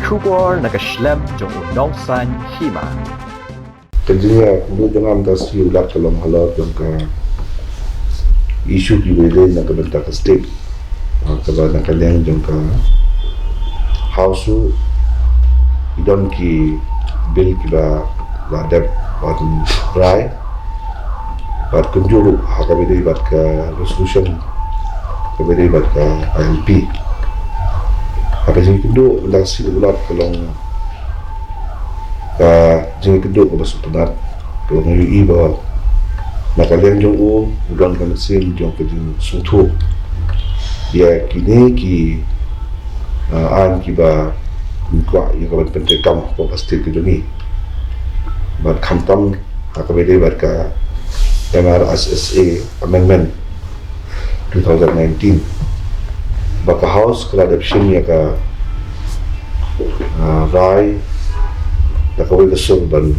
Kubor nakaslem jong unongsan hima. Tentunya kemudian jangan kasih ulat kalau halal yang ke isu di bawah nak bentak state kalau nak kalian yang ke house idon ki bill kita ladap wan rai bat kunjuru hakabedi bat ke resolution kabedi bat ke ILP apa jadi kedua bentak si ulat kalau jadi kedua ke basuk penat kalau ngui bahawa nak kalian jong udan kan mesin jong ke sutu dia kini ki an ki ba kuat yang kawan penting kam pasti ke joni bat khamtam hakabede bat ka MRSSA amendment 2019 baka house kala adoption ya ka rai nakawal kasong ban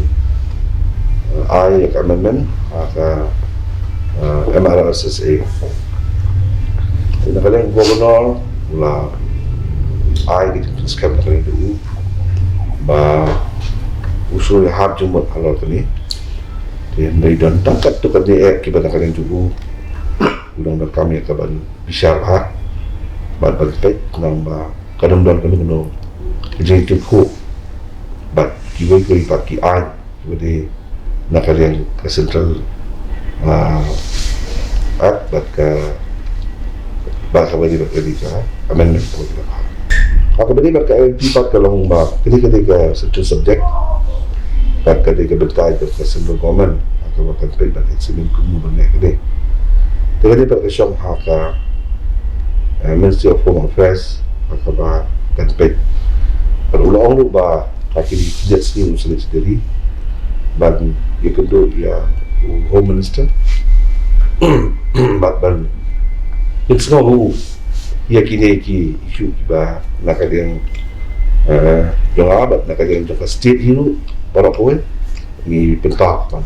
ay ka amendment ka MRSSA nakalang governor mula ay gitu skam nakalang dulu ba usul hab jumot halal tani dia dan tangkat tu kan dia kibat nakalang dulu ulang kami ka ban bisyar ha ban pagpay nang ba kadang-kadang kanu executive ko but kiway ko ipaki ay wadi nakalang ka central at bat ka baka wadi ka amendment ko kita ako ba bat ka ipat ka lang ba kadi ka certain subject bat kadi ka betay ka central government ako ba pagpay bat simin ko mo ba kadi kadi bat ka siyang haka Ministry of Home Affairs ako ba pagpay ulang ba kaki tidak sendiri ban yang kedua ya Home Minister ban it's no who ya kini ki isu ba nakaliang yung abat nakaliang yung state hero para ko ni pentak man